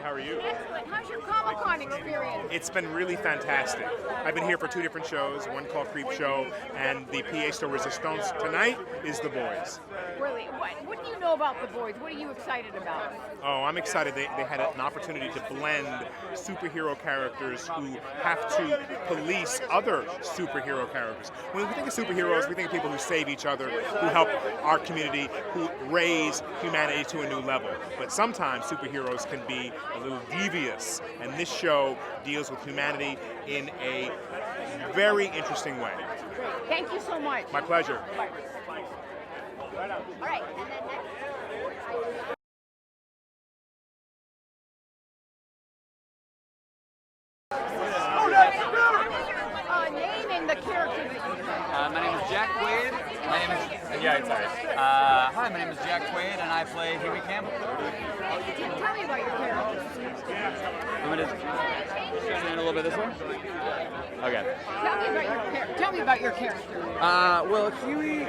How are you? Excellent. How's your Comic-Con experience? It's been really fantastic. I've been here for 2 different shows, one called Creep Show, and the PA store Resistance. Tonight is The Boys. Really? What do you know about The Boys? What are you excited about? Oh, I'm excited they had an opportunity to blend superhero characters who have to police other superhero characters. When we think of superheroes, we think of people who save each other, who help our community, who raise humanity to a new level. But sometimes superheroes can be a little devious, and this show deals with humanity in a very interesting way. Thank you so much. My pleasure. Bye. All right, and then next. Name and the character that you play. My name is Jack Quaid. Hi, my name is Jack Quaid, and I play Huey Campbell. Tell me about your character. Want me to stand a little bit this way? Okay. Tell me about your character. Well, Huey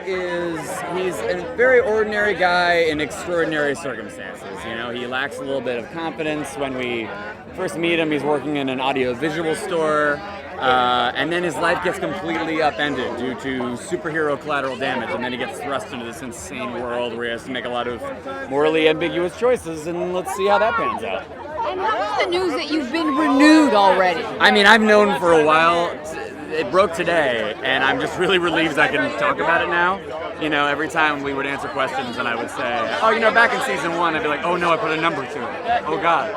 he's a very ordinary guy in extraordinary circumstances. You know, he lacks a little bit of confidence. When we first meet him, he's working in an audio-visual store. And then his life gets completely upended due to superhero collateral damage, and then he gets thrust into this insane world where he has to make a lot of morally ambiguous choices, and let's see how that pans out. And how is the news that you've been renewed already? I mean, I've known for a while. It broke today, and I'm just really relieved I can talk about it now. You know, every time we would answer questions and I would say, oh, you know, back in season 1, I'd be like, oh no, I put a number to it. Oh God.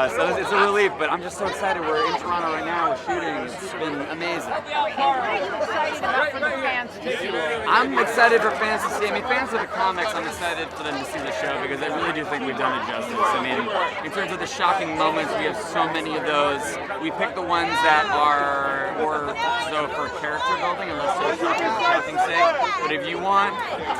So it's a relief, but I'm just so excited. We're in Toronto right now, we're shooting. It's been amazing. What are you excited about for the fans to see? I'm excited for fans to see. I mean, fans of the comics, I'm excited for them to see the show because I really do think we've done it justice. I mean, in terms of the shocking moments, we have so many of those. We pick the ones that are more so for character building and less so for shocking sake. But if you want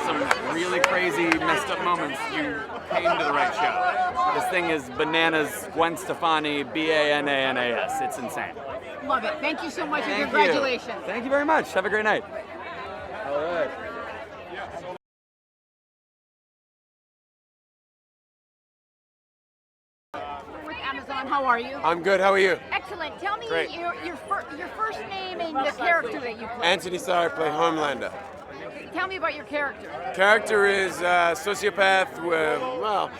some really crazy, messed up moments, you came to the right show. This thing is bananas, Gwen Stefani, B-A-N-A-N-A-S. It's insane. Love it. Thank you so much, and Thank congratulations. you. Thank you very much. Have a great night. All right. With Amazon, how are you? I'm good. How are you? Excellent. Tell me Great. your first name and the character that you play. Antony Starr, play Homelander. Tell me about your character. Character is sociopath, well,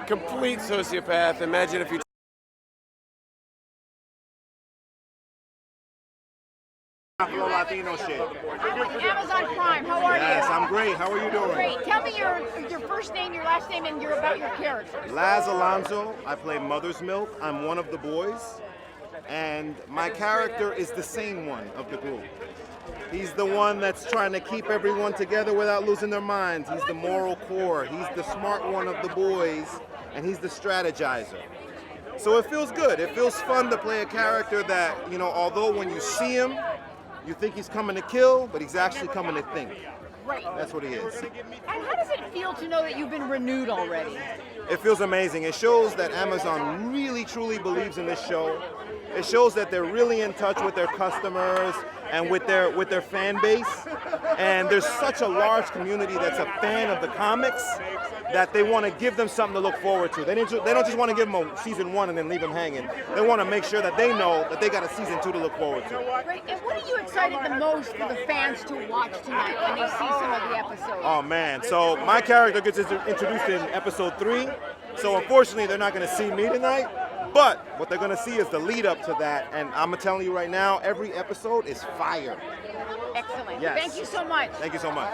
complete sociopath. Imagine if you Latino shit. I'm with Amazon Prime. How are Yes, you? I'm great. How are you doing? Great. Tell me your first name, your last name, and about your character. Alonso. I play Mother's Milk. I'm one of the boys. And my character is the sane one of the group. He's the one that's trying to keep everyone together without losing their minds. He's the moral core. He's the smart one of the boys, and he's the strategizer. So it feels good. It feels fun to play a character that, you know, although when you see him, you think he's coming to kill, but he's actually coming to think. Right. That's what he is. And how does it feel to know that you've been renewed already? It feels amazing. It shows that Amazon really, truly believes in this show. It shows that they're really in touch with their customers and with their fan base. And there's such a large community that's a fan of the comics that they want to give them something to look forward to. They don't just want to give them a season 1 and then leave them hanging. They want to make sure that they know that they got a season 2 to look forward to. Right. And what are you excited the most for the fans to watch tonight when they see some of the episodes? Oh man, so my character gets introduced in episode 3. So unfortunately, they're not going to see me tonight. But what they're going to see is the lead up to that. And I'm telling you right now, every episode is fire. Excellent. Yes. Thank you so much. Thank you so much.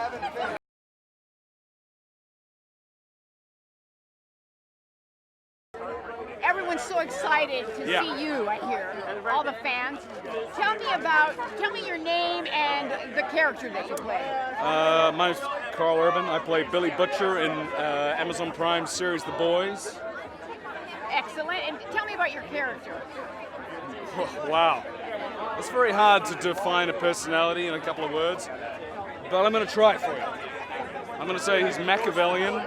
Everyone's so excited to see you, I hear. All the fans. Tell me your name and the character that you play. My name's Karl Urban. I play Billy Butcher in Amazon Prime series The Boys. Excellent. And tell me about your character. Wow. It's very hard to define a personality in a couple of words, but I'm going to try it for you. I'm going to say he's Machiavellian,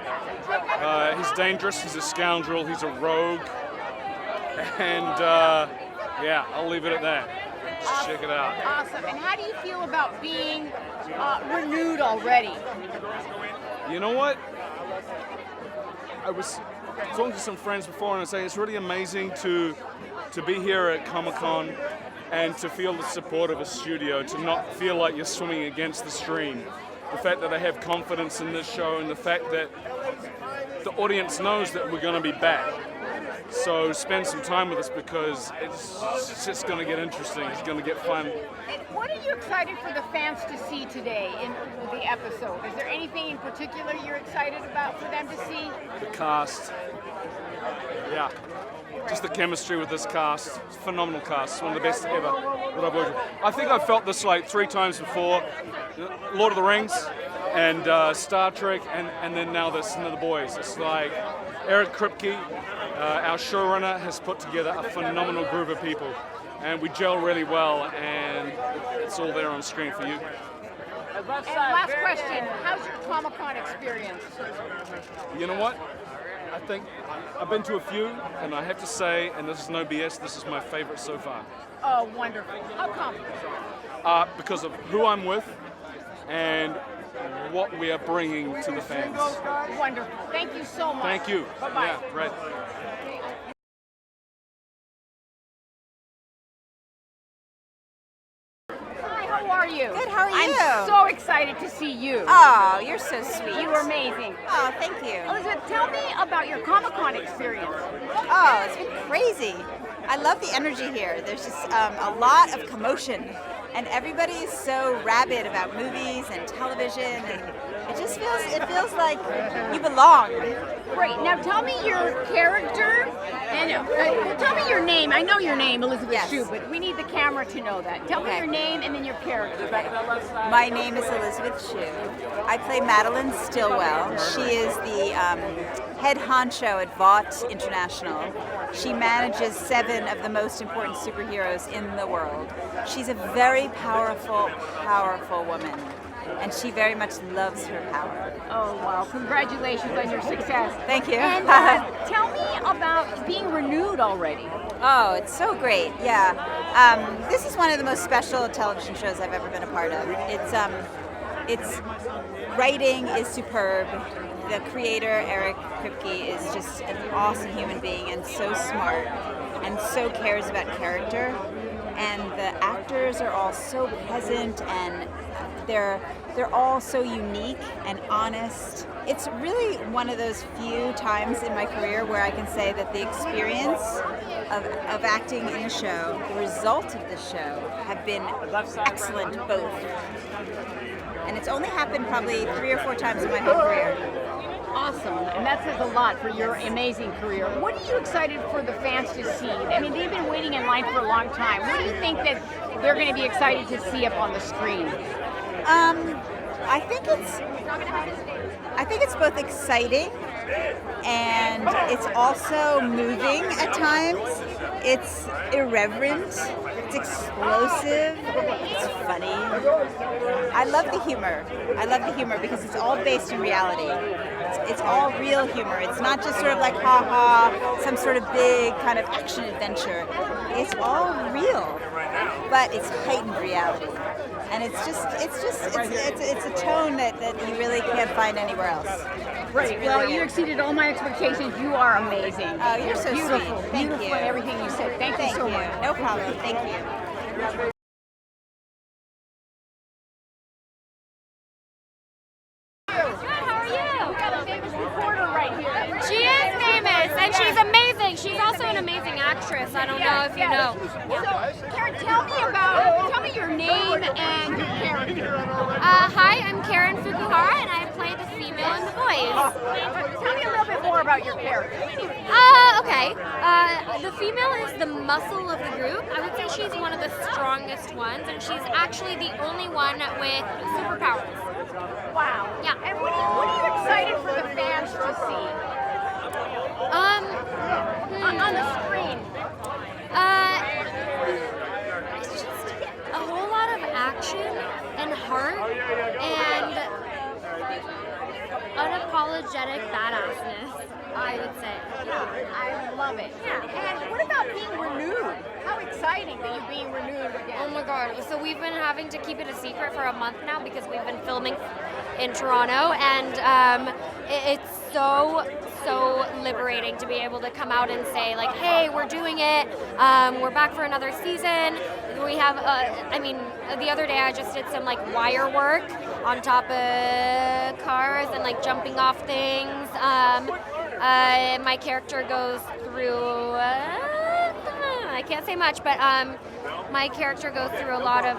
he's dangerous, he's a scoundrel, he's a rogue, and yeah, I'll leave it at that. Just check it out. Awesome. And how do you feel about being renewed already? You know what? I was talking to some friends before, and I say it's really amazing to be here at Comic-Con and to feel the support of a studio, to not feel like you're swimming against the stream. The fact that they have confidence in this show, and the fact that the audience knows that we're going to be back. So spend some time with us, because it's just going to get interesting. It's going to get fun. And what are you excited for the fans to see today in the episode? Is there anything in particular you're excited about for them to see? The cast. Yeah. Just the chemistry with this cast. It's a phenomenal cast. It's one of the best ever that I've worked with. I think I've felt this like 3 times before. Lord of the Rings and Star Trek, and then now this and the boys. It's like Eric Kripke, our showrunner, has put together a phenomenal group of people, and we gel really well, and it's all there on screen for you. And last question, how's your Comic-Con experience? You know what? I think I've been to a few, and I have to say, and this is no BS, this is my favorite so far. Oh, wonderful. How come? Because of who I'm with and what we are bringing to the fans. Wonderful. Thank you so much. Thank you. Bye-bye. Yeah, right. Hi, how are you? Good, how are you? I'm so excited to see you. Oh, you're so sweet. You were amazing. Oh, thank you. Elisabeth, tell me about your Comic-Con experience. Oh, it's been crazy. I love the energy here. There's just a lot of commotion, and everybody is so rabid about movies and television, and it feels like you belong. Great. Now tell me your character, and tell me your name. I know your name, Elisabeth Yes. Shue, but we need the camera to know that. Tell me Okay. your name and then your character. My name is Elisabeth Shue. I play Madeline Stillwell. She is the head honcho at Vought International. She manages 7 of the most important superheroes in the world. She's a very powerful, powerful woman, and she very much loves her power. Oh, wow. Congratulations on your success. Thank you. And tell me about being renewed already. Oh, it's so great. Yeah. This is one of the most special television shows I've ever been a part of. Its writing is superb. The creator, Eric Kripke, is just an awesome human being and so smart and so cares about character. And the actors are all so present, and they're all so unique and honest. It's really one of those few times in my career where I can say that the experience of acting in a show, the result of the show, have been excellent both. And it's only happened probably 3 or 4 times in my whole career. Awesome, and that says a lot for your amazing career. What are you excited for the fans to see? I mean, they've been waiting in line for a long time. What do you think that they're going to be excited to see up on the screen? I think it's both exciting and it's also moving at times. It's irreverent, it's explosive, it's funny. I love the humor. I love the humor because it's all based in reality. It's all real humor. It's not just sort of like ha-ha, some sort of big kind of action adventure. It's all real, but it's heightened reality. And it's a tone that you really can't find anywhere else. Great. Really Well, good. you exceeded all my expectations. You are amazing. Oh, you're so beautiful. sweet. Thank Beautiful you. in everything you said. Thank you so much. No problem. Thank you. How are you? We got a famous reporter right here. She is famous, and she's amazing. She's also an amazing actress. I don't know if you know. So, Karen, tell me your name and your character. Hi, I'm Karen Fukuhara, and I play the female in The Boys. Tell me a little bit more about your character. Okay. The female is the muscle of the group. I would say she's one of the strongest ones, and she's actually the only one with superpowers. Wow. Yeah. And what are you excited for the fans to see on the screen? It's just a whole lot of action and heart and unapologetic badassness, I would say. Yeah, I love it. Yeah. And what about being renewed? How exciting that you're being renewed again. Oh my god, so we've been having to keep it a secret for a month now because we've been filming in Toronto, and it's so liberating to be able to come out and say like, hey, we're doing it, we're back for another season. We have, the other day I just did some like wire work on top of cars and like jumping off things. My character goes through, I can't say much, but my character goes through a lot of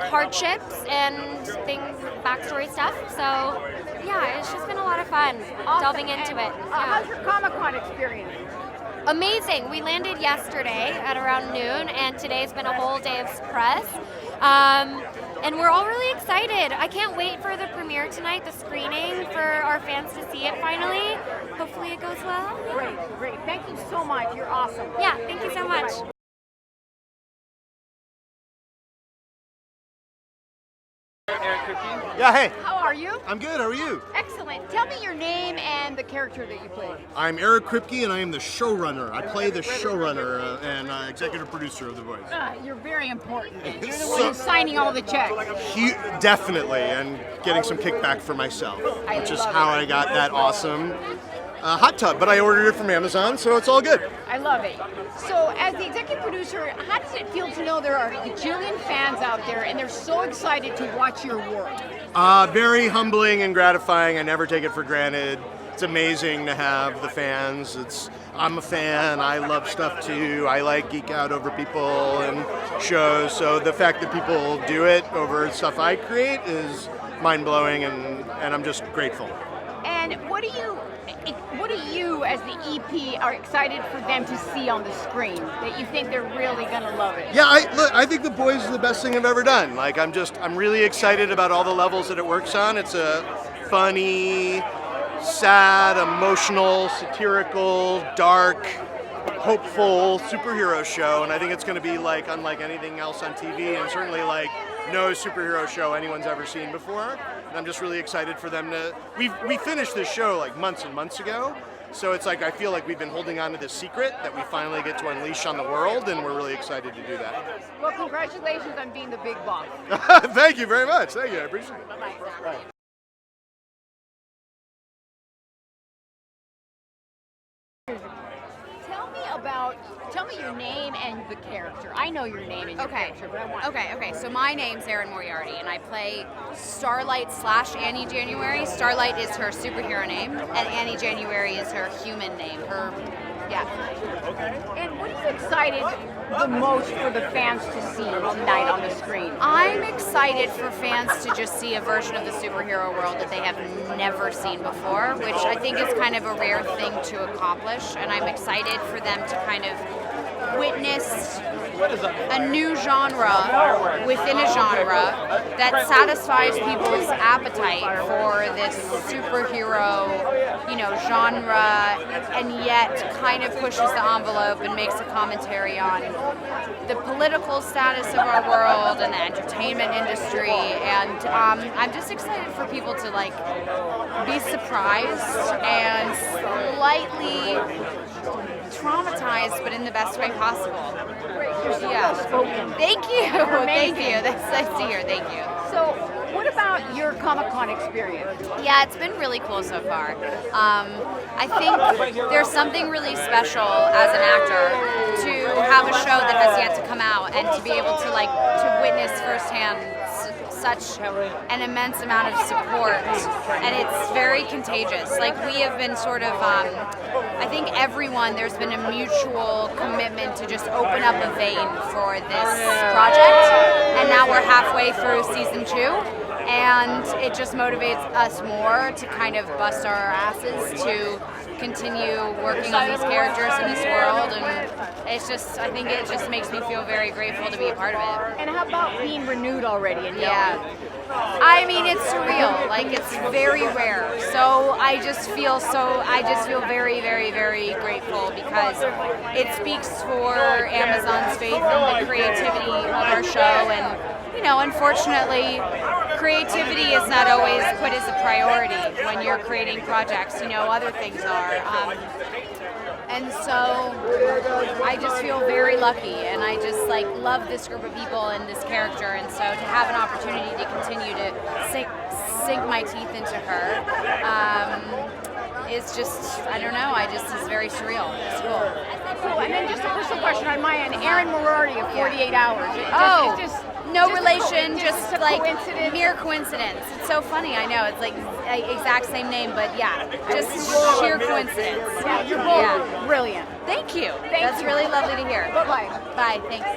hardships and things, backstory stuff. So yeah, it's just been a lot of fun delving into it. How's your Comic-Con experience? Amazing. We landed yesterday at around noon, and today's been a whole day of press. And we're all really excited. I can't wait for the premiere tonight, the screening, for our fans to see it finally. Hopefully it goes well. Great. Thank you so much. You're awesome. Yeah, thank you so much. Yeah, hey. How are you? I'm good, how are you? Excellent. Tell me your name and the character that you play. I'm Eric Kripke, and I am the showrunner. I play the showrunner and executive producer of The Voice. You're very important. You're the one who's signing all the checks. Definitely, and getting some kickback for myself, which is how I got that awesome hot tub. But I ordered it from Amazon, so it's all good. I love it. So, as the executive producer, how does it feel to know there are a gajillion fans out there and they're so excited to watch your work? Very humbling and gratifying. I never take it for granted. It's amazing to have the fans. I'm a fan. I love stuff too. I like geek out over people and shows. So the fact that people do it over stuff I create is mind-blowing, and I'm just grateful. And what do you, as the EP, are excited for them to see on the screen that you think they're really gonna love it? Yeah, I think The Boys is the best thing I've ever done. Like, I'm really excited about all the levels that it works on. It's a funny, sad, emotional, satirical, dark, hopeful superhero show, and I think it's going to be like unlike anything else on TV, and certainly like no superhero show anyone's ever seen before. And I'm just really excited for them to. We finished this show like months and months ago, so it's like I feel like we've been holding on to this secret that we finally get to unleash on the world, and we're really excited to do that. Well, congratulations on being the big boss. Thank you very much. Thank you. I appreciate it. Bye-bye. Tell me your name and the character. I know your name and your character, but I want Okay. So my name's Erin Moriarty, and I play Starlight / Annie January. Starlight is her superhero name, and Annie January is her human name. And what are you excited the most for the fans to see tonight on the screen? I'm excited for fans to just see a version of the superhero world that they have never seen before, which I think is kind of a rare thing to accomplish, and I'm excited for them to kind of witness a new genre within a genre that satisfies people's appetite for this superhero, genre, and yet kind of pushes the envelope and makes a commentary on the political status of our world and the entertainment industry. And I'm just excited for people to be surprised and slightly traumatized, but in the best way possible. Yeah. Spoken. Thank you. Thank you. That's nice to hear. Thank you. So, what about your Comic-Con experience? Yeah, it's been really cool so far. I think there's something really special as an actor to have a show that has yet to come out and to be able to to witness firsthand such an immense amount of support, and it's very contagious. We have been sort of, I think there's been a mutual commitment to just open up a vein for this project, and now we're halfway through season 2, and it just motivates us more to kind of bust our asses to continue working on these characters in this world, and I think it just makes me feel very grateful to be a part of it. And how about being renewed already? I mean, it's surreal. It's very rare. So I just feel very, very, very grateful, because it speaks for Amazon's faith in the creativity of our show. And, unfortunately, creativity is not always put as a priority when you're creating projects. Other things are. And so I just feel very lucky, and I just like love this group of people and this character, and so to have an opportunity to continue to sink my teeth into her is just, I don't know, it's very surreal. It's cool. Cool. And then just a personal question on my end. Erin Moriarty of 48 Hours. It's just no relation, just like coincidence. mere coincidence. It's so funny, I know. It's like exact same name, but yeah, just sheer coincidence. Yeah, you're both brilliant. Thank you. That's really lovely to hear. Bye-bye. Bye, thanks.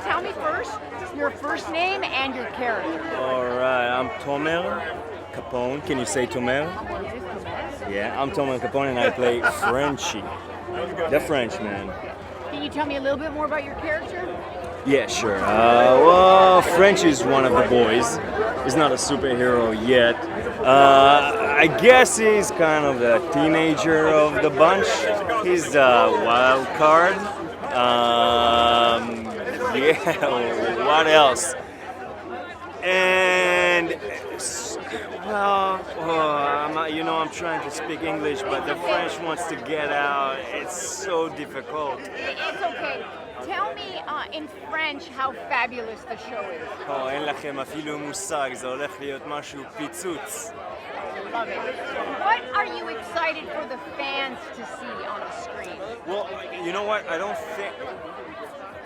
Tell me first your first name and your character. All right, I'm Tomer Kapon. Can you say Tomer? Yeah, I'm Tomer Kapon, and I play Frenchie, the Frenchman. Can you tell me a little bit more about your character? Yeah, sure. Well, French is one of the boys. He's not a superhero yet. I guess he's kind of the teenager of the bunch. He's the wild card. Yeah, what else? And I'm trying to speak English, but the French wants to get out. It's so difficult. It's okay. Tell me in French how fabulous the show is. אין לכם אפילו מושג, זה הולך להיות משהו פיצוץ. Love it. What are you excited for the fans to see on the screen? Well, you know what? I don't think,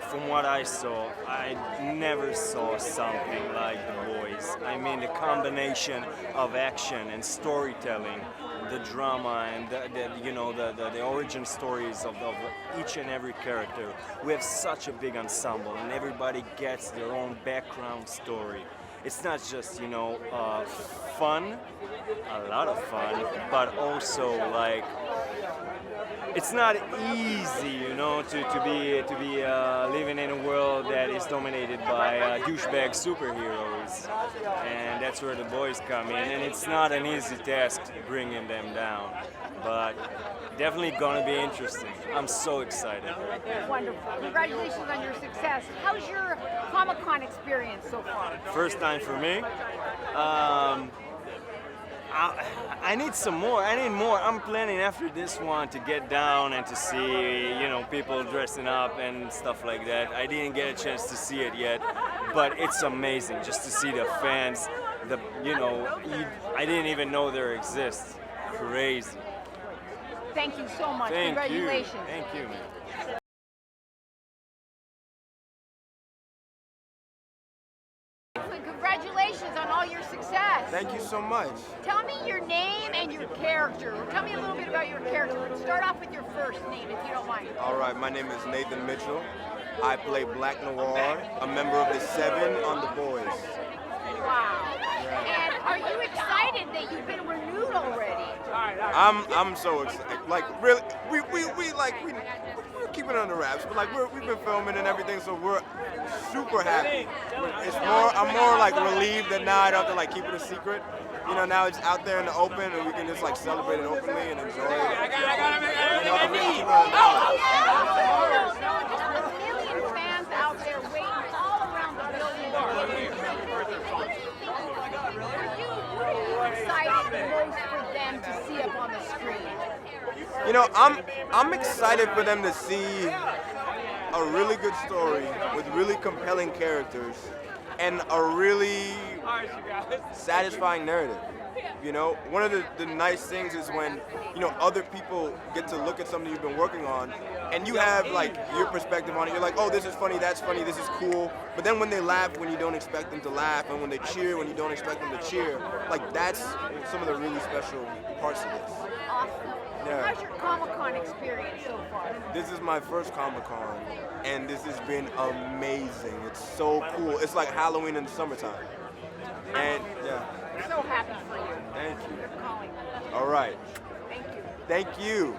from what I saw, I never saw something like The Boys. I mean, the combination of action and storytelling, the drama and the origin stories of each and every character. We have such a big ensemble, and everybody gets their own background story. It's not just fun, a lot of fun, but also like it's not easy, to be living in a world that is dominated by douchebag superheroes, and that's where the boys come in. And it's not an easy task bringing them down, but definitely gonna be interesting. I'm so excited. Wonderful. Congratulations on your success. How's your Comic-Con experience so far? First time for me. I need some more. I need more. I'm planning after this one to get down and to see, people dressing up and stuff like that. I didn't get a chance to see it yet, but it's amazing just to see the fans. I didn't even know there exists. Crazy. Thank you so much. Thank Congratulations. You. Thank you, man. Congratulations on all your success. Thank you so much. Tell me your name and your character. Tell me a little bit about your character. Start off with your first name, if you don't mind. All right, my name is Nathan Mitchell. I play Black Noir, a member of the Seven on The Boys. Wow. And are you excited that you've been renewed already? I'm so excited. Like really, we're keeping it under wraps, but like we've been filming and everything, so we're super happy. I'm more like relieved that now I don't have to like keep it a secret. Now it's out there in the open, and we can just like celebrate it openly and enjoy it. Fans out there waiting all around the building. Excited most for them to see up on the screen? I'm excited for them to see a really good story with really compelling characters and a really satisfying narrative. One of the nice things is when, other people get to look at something you've been working on and you have like your perspective on it. You're like, oh, this is funny, that's funny, this is cool. But then when they laugh when you don't expect them to laugh, and when they cheer when you don't expect them to cheer, like that's some of the really special parts of this. Awesome. Yeah. How's your Comic-Con experience so far? This is my first Comic-Con, and this has been amazing. It's so cool. It's like Halloween in the summertime. And yeah. So happy for you. Thank you. Calling. All right. Thank you. Thank you.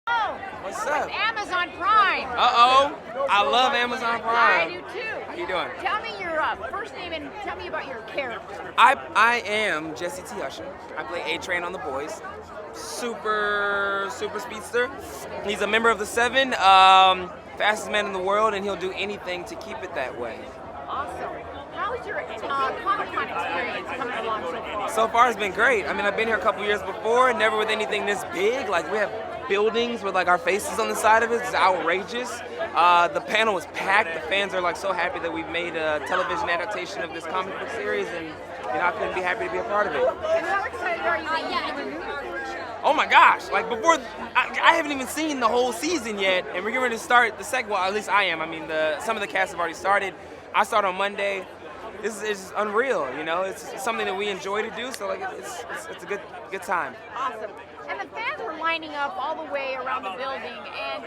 Oh, What's we're up? with Amazon Prime. Uh-oh. I love Amazon Prime. I do too. How you doing? Tell me your first name and tell me about your character. I am Jessie T. Usher. I play A-Train on The Boys. Super speedster. He's a member of the Seven, fastest man in the world, and he'll do anything to keep it that way. Awesome. How's your Comic-Con experience coming along so far? So far, it's been great. I mean, I've been here a couple years before, never with anything this big. Like, we have buildings with like our faces on the side of it. It's outrageous. The panel was packed. The fans are like so happy that we've made a television adaptation of this comic book series, and I couldn't be happy to be a part of it. And how excited are you? Oh my gosh! Like before, I haven't even seen the whole season yet, and we're getting ready to start the second. Well, at least I am. I mean, some of the cast have already started. I start on Monday. This is unreal. It's something that we enjoy to do. So like, it's a good time. Awesome. And the fans were lining up all the way around the building, and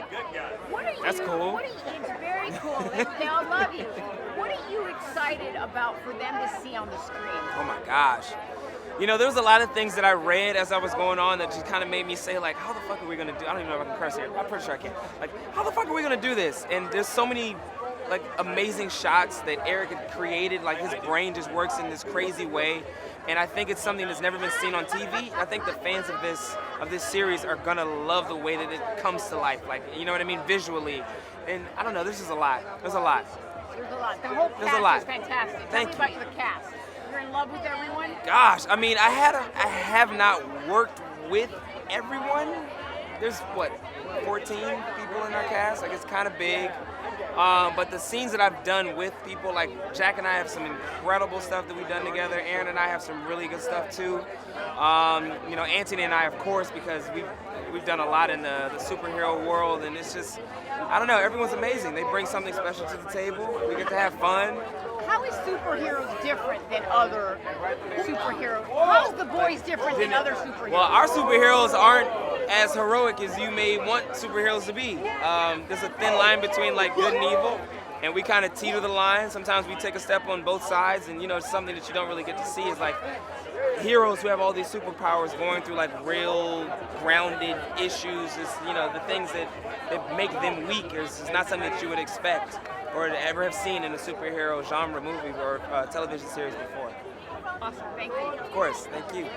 what are you? That's cool. It's very cool. They all love you. What are you excited about for them to see on the screen? Oh my gosh. There was a lot of things that I read as I was going on that just kind of made me say, like, how the fuck are we going to do? I don't even know if I can curse here. I'm pretty sure I can. Like, how the fuck are we going to do this? And there's so many, like, amazing shots that Eric had created. Like, his brain just works in this crazy way. And I think it's something that's never been seen on TV. I think the fans of this series are going to love the way that it comes to life. Like, you know what I mean? Visually. And I don't know, there's just a lot. There's a lot. There's a lot. The whole cast is fantastic. Tell me about the cast. You're in love with everyone? Gosh, I mean, I have not worked with everyone. There's 14 people in our cast. Like, it's kind of big. But the scenes that I've done with people, like Jack and I have some incredible stuff that we've done together. Erin and I have some really good stuff too. Antony and I, of course, because we've done a lot in the superhero world, and it's just, I don't know, everyone's amazing. They bring something special to the table. We get to have fun. How is superheroes different than other superheroes? How is The Boys different than other superheroes? Well, our superheroes aren't as heroic as you may want superheroes to be. There's a thin line between like good and evil, and we kind of teeter the line. Sometimes we take a step on both sides, and it's something that you don't really get to see is like heroes who have all these superpowers going through like real grounded issues. Is the things that make them weak is not something that you would expect or ever have seen in a superhero genre movie or television series before. Awesome, thank you. Of course, thank you.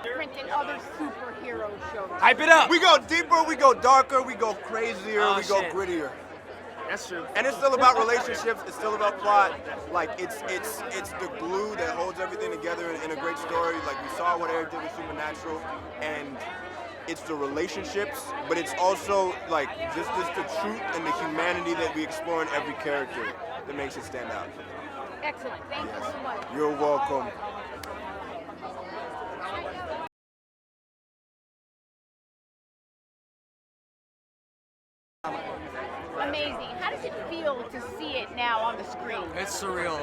Different than other superhero shows. Hype it up! We go deeper, we go darker, we go crazier, we go grittier. That's true. And it's still about relationships, it's still about plot. Like, it's the glue that holds everything together in a great story. Like, we saw what Eric did with Supernatural, and it's the relationships, but it's also like just the truth and the humanity that we explore in every character that makes it stand out. Excellent. Thank you so much. You're welcome. Amazing. How does it feel to see it now on the screen? It's surreal.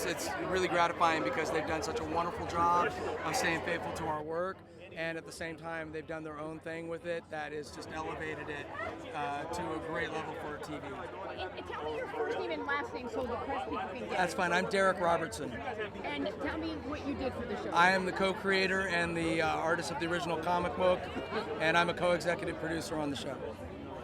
It's really gratifying because they've done such a wonderful job of staying faithful to our work. And at the same time, they've done their own thing with it that has just elevated it to a great level for TV. And tell me your first name and last name so the press people can get it. That's fine. I'm Darick Robertson. And tell me what you did for the show. I am the co-creator and the artist of the original comic book, and I'm a co-executive producer on the show.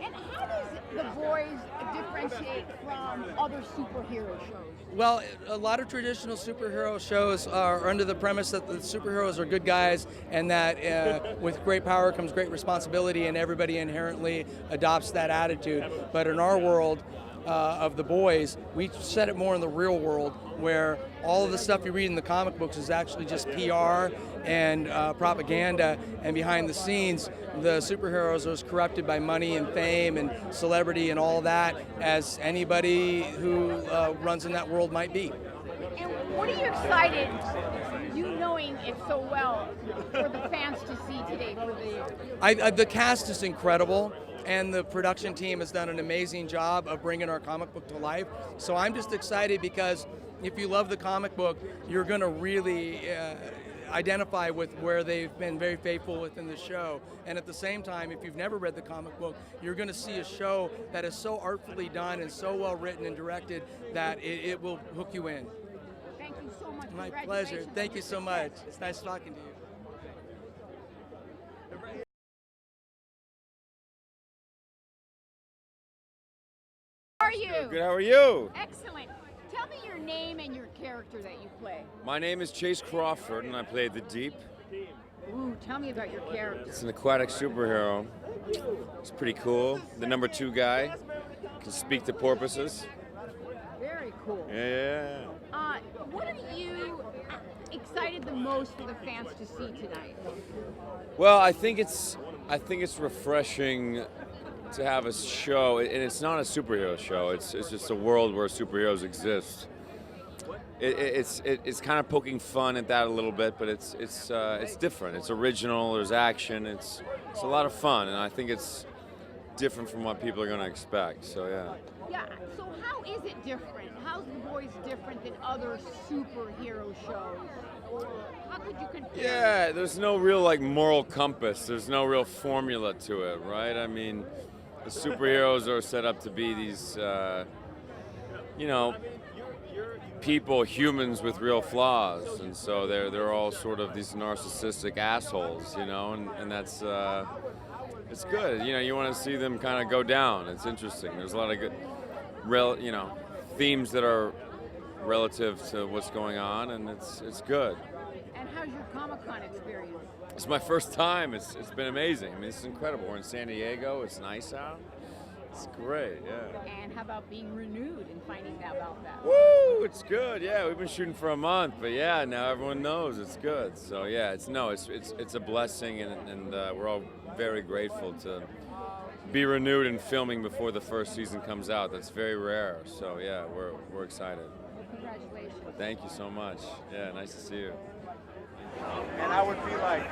And how does The Boys differentiate from other superhero shows? Well, a lot of traditional superhero shows are under the premise that the superheroes are good guys and that with great power comes great responsibility, and everybody inherently adopts that attitude. But in our world of The Boys, we set it more in the real world where all of the stuff you read in the comic books is actually just PR and propaganda, and behind the scenes the superheroes are as corrupted by money and fame and celebrity and all that as anybody who runs in that world might be. And what are you excited, you knowing it so well, for the fans to see today? The cast is incredible, and the production team has done an amazing job of bringing our comic book to life. So I'm just excited because if you love the comic book, you're going to really identify with where they've been very faithful within the show. And at the same time, if you've never read the comic book, you're going to see a show that is so artfully done and so well written and directed that it will hook you in. Thank you so much. My pleasure. Thank you so much. It's nice talking to you. How are you? Good, how are you? Excellent. Tell me your name and your character that you play. My name is Chace Crawford, and I play the Deep. Ooh, tell me about your character. It's an aquatic superhero. It's pretty cool. The number 2 guy can speak to porpoises. Very cool. Yeah. What are you excited the most for the fans to see tonight? Well, I think it's refreshing to have a show, and it's not a superhero show. It's just a world where superheroes exist. It's kind of poking fun at that a little bit, but it's different. It's original. There's action. It's a lot of fun, and I think it's different from what people are going to expect. So yeah. Yeah. So how is it different? How's The Boys different than other superhero shows? How could you compare? Yeah, there's no real moral compass. There's no real formula to it, right? I mean, the superheroes are set up to be these, people, humans with real flaws, and so they're all sort of these narcissistic assholes, and that's it's good. You want to see them kind of go down. It's interesting. There's a lot of good, themes that are relative to what's going on, and it's good. And how's your Comic-Con experience? It's my first time. It's been amazing. I mean, it's incredible. We're in San Diego. It's nice out. It's great, yeah. And how about being renewed and finding out about that? Woo! It's good. Yeah, we've been shooting for a month, but yeah, now everyone knows it's good. So yeah, it's a blessing, and we're all very grateful to be renewed and filming before the first season comes out. That's very rare. So yeah, we're excited. Congratulations. Thank you so much. Yeah, nice to see you. And I would be like,